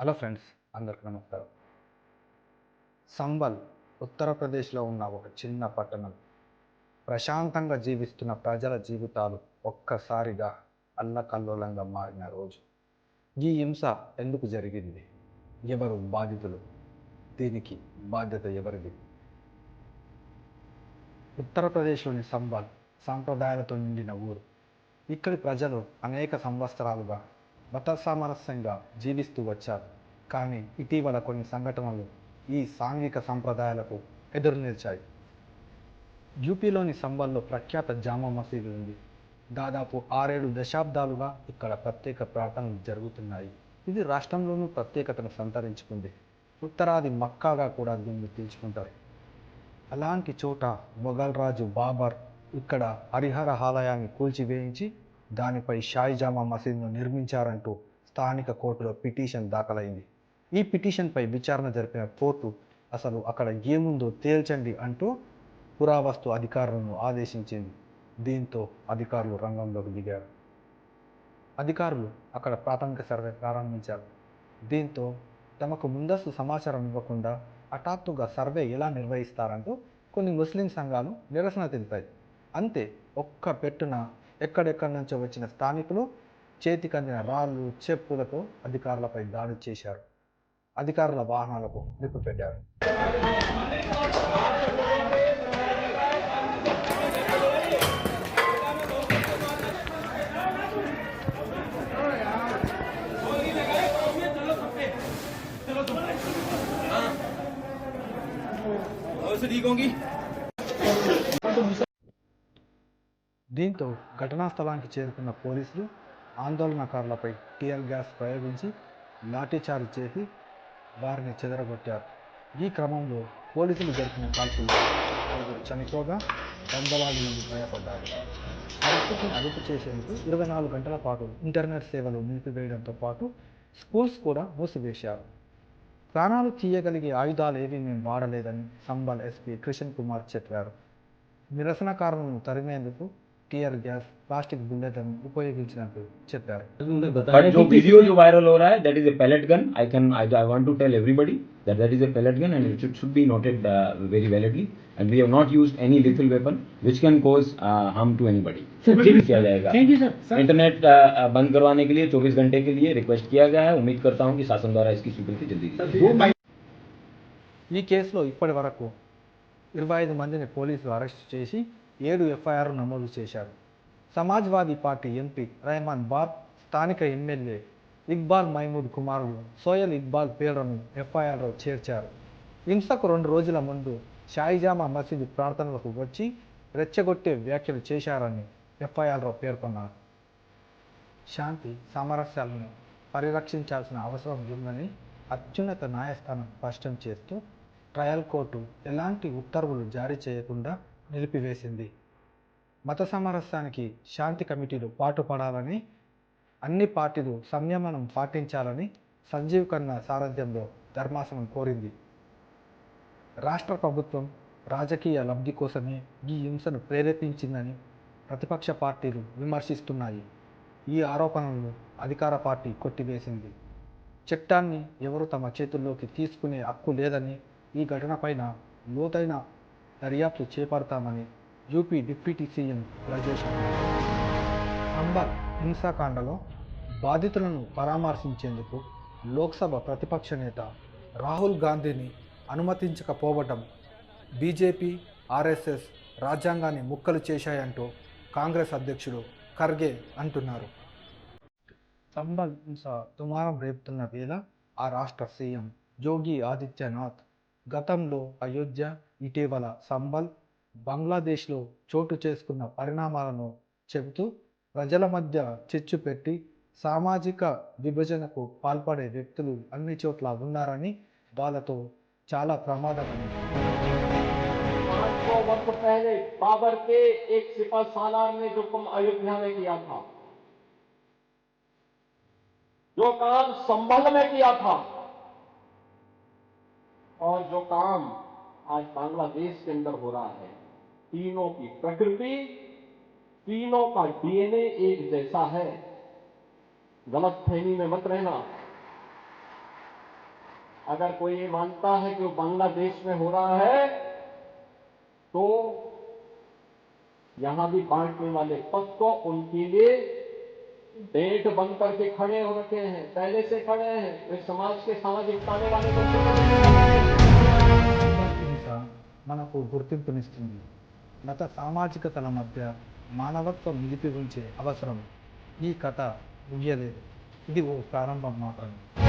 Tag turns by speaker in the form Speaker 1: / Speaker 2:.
Speaker 1: Hello friends, అందరికి నమస్కారం. సంబల్ ఉత్తరప్రదేశ్లో ఉన్న ఒక చిన్న పట్టణం. ప్రశాంతంగా జీవిస్తున్న ప్రజల జీవితాలు ఒక్కసారిగా అల్లకల్లోలంగా మారిన రోజు. ఈ హింస ఎందుకు జరిగింది? ఎవరు బాధితులు? దీనికి బాధ్యత ఎవరిది? ఉత్తరప్రదేశ్లోని సంబల్ సాంప్రదాయాలతో నిండిన ఊరు. ఇక్కడి ప్రజలు అనేక సంవత్సరాలుగా మత సామరస్యంగా జీవిస్తూ వచ్చారు. కానీ ఇటీవల కొన్ని సంఘటనలు ఈ సాంఘిక సంప్రదాయాలకు ఎదురు నిలిచాయి. యూపీలోని సంబల్లో ప్రఖ్యాత జామా మసీదు ఉంది. దాదాపు 6-7 దశాబ్దాలుగా ఇక్కడ ప్రత్యేక ప్రార్థనలు జరుగుతున్నాయి. ఇది రాష్ట్రంలోనూ ప్రత్యేకతను సంతరించుకుంది. ఉత్తరాది మక్కాగా కూడా దీన్ని పిలుచుకుంటారు. అలాంటి చోట మొఘల్ రాజు బాబర్ ఇక్కడ హరిహర ఆలయాన్ని కూల్చివేయించి దానిపై షాయి జామా మసీదును నిర్మించారంటూ స్థానిక కోర్టులో పిటిషన్ దాఖలైంది. ఈ పిటిషన్పై విచారణ జరిపిన కోర్టు అసలు అక్కడ ఏముందో తేల్చండి అంటూ పురావస్తు అధికారులను ఆదేశించింది. దీంతో అధికారులు రంగంలోకి దిగారు. అధికారులు అక్కడ ప్రాథమిక సర్వే ప్రారంభించారు. దీంతో తమకు ముందస్తు సమాచారం ఇవ్వకుండా హఠాత్తుగా సర్వే ఎలా నిర్వహిస్తారంటూ కొన్ని ముస్లిం సంఘాలు నిరసన తెలిపాయి. అంతే, ఒక్క పెట్టున ఎక్కడెక్కడి నుంచో వచ్చిన స్థానికులు చేతికందిన రాళ్ళు, చెప్పులతో అధికారులపై దాడి చేశారు. అధికారుల వాహనాలకు నిప్పు పెట్టారు. దీంతో ఘటనా స్థలానికి చేరుకున్న పోలీసులు ఆందోళనకారులపై టీయర్ గ్యాస్ ప్రయోగించి లాఠీచార్జ్ చేసి వారిని చెదరగొట్టారు. ఈ క్రమంలో పోలీసులు జరిపిన కాల్పుల్లో 5 చనిపోగా వందలాది మంది గాయపడ్డారు. పరిస్థితిని అదుపు చేసేందుకు 24 గంటల పాటు ఇంటర్నెట్ సేవలు నిలిపివేయడంతో పాటు స్కూల్స్ కూడా మూసివేశారు. ప్రాణాలు తీయగలిగే ఆయుధాలు ఏవీ మేము వాడలేదని సంబల్ ఎస్పీ కృష్ణ కుమార్ చెప్పారు. నిరసనకారులను తరిమేందుకు टीयर गैस प्लास्टिक बुलेट उपयोగించినట్టు చెప్పారు.
Speaker 2: But जो वीडियो जो वायरल हो रहा है, that is a pellet gun. I want to tell everybody that that is a pellet gun and it should be noted very validly. And we have not used any lethal weapon which can cause harm to anybody. किया जाएगा.
Speaker 3: Thank you sir.
Speaker 2: Internet बंद करवाने के लिए 24 घंटे के लिए request किया गया है. उम्मीद करता हूँ कि शासन द्वारा इसकी स्वीकृति जल्दी दी.
Speaker 1: ఈ కేసులో ఇప్పటి వరకు 25 మందిని పోలీసులు అరెస్ట్ చేసి 7 ఎఫ్ఐఆర్ నమోదు చేశారు. సమాజ్వాదీ పార్టీ ఎంపీ రెహమాన్ బార్, స్థానిక ఎమ్మెల్యే ఇక్బాల్ మహమూద్ కుమారులు సోయల్ ఇక్బాల్ పేర్లను ఎఫ్ఐఆర్లో చేర్చారు. హింసకు 2 రోజుల ముందు షాయిజామా మసీదు ప్రార్థనలకు వచ్చి రెచ్చగొట్టే వ్యాఖ్యలు చేశారని ఎఫ్ఐఆర్లో పేర్కొన్నారు. శాంతి సామరస్యాలను పరిరక్షించాల్సిన అవసరం ఉందని అత్యున్నత న్యాయస్థానం స్పష్టం చేస్తూ ట్రయల్ కోర్టు ఎలాంటి ఉత్తర్వులు జారీ చేయకుండా నిలిపివేసింది. మత సామరస్యానికి శాంతి కమిటీలు పాటుపడాలని, అన్ని పార్టీలు సంయమనం పాటించాలని సంజీవ్ ఖన్నా సారథ్యంలో ధర్మాసనం కోరింది. రాష్ట్ర ప్రభుత్వం రాజకీయ లబ్ధి కోసమే ఈ హింసను ప్రేరేపించిందని ప్రతిపక్ష పార్టీలు విమర్శిస్తున్నాయి. ఈ ఆరోపణలను అధికార పార్టీ కొట్టివేసింది. చట్టాన్ని ఎవరు తమ చేతుల్లోకి తీసుకునే హక్కు లేదని, ఈ ఘటనపైన లోతైన దర్యాప్తు చేపడతామని యూపీ డిప్యూటీ సీఎం రాజేష్ అన్నారు. సంబల్ హింసాకాండలో బాధితులను పరామర్శించేందుకు లోక్సభ ప్రతిపక్ష నేత రాహుల్ గాంధీని అనుమతించకపోవడం బీజేపీ, ఆర్ఎస్ఎస్ రాజ్యాంగాన్ని ముక్కలు చేశాయంటూ కాంగ్రెస్ అధ్యక్షుడు ఖర్గే అంటున్నారు. సంబల్ హింస దుమారం రేపుతున్న వేళ ఆ రాష్ట్ర సీఎం యోగి ఆదిత్యనాథ్ గతంలో అయోధ్య, ఇటీవల సంబల్, బంగ్లాదేశ్లో చోటు చేసుకున్న పరిణామాలను చెబుతూ ప్రజల మధ్య చిచ్చు పెట్టి సామాజిక విభజనకు పాల్పడే వ్యక్తులు అన్ని చోట్ల ఉన్నారని, వాళ్ళతో చాలా ప్రమాదమని.
Speaker 3: 500 वर्ष पहले बाबर के एक सिपह सालार ने जो काम अयोध्या में किया था, जो काम संभल में किया था और जो काम आज बांग्लादेश के अंदर हो रहा है, तीनों की प्रकृति, तीनों का डीएनए एक जैसा है. गलत फहमी में मत रहना. अगर कोई ये मानता है कि वो बांग्लादेश में हो रहा है, तो यहां भी बांटने वाले तत्व उनके लिए डेट बन करके खड़े हो रखे हैं, पहले से खड़े हैं। वे समाज के सामाजिक ताने वाले
Speaker 1: హింస మనకు గుర్తింపునిస్తుంది. మత సామాజికతల మధ్య మానవత్వం నిలిపి ఉంచే అవసరం ఈ కథ ముగియలేదు. ఇది ఓ ప్రారంభం మాత్రమే.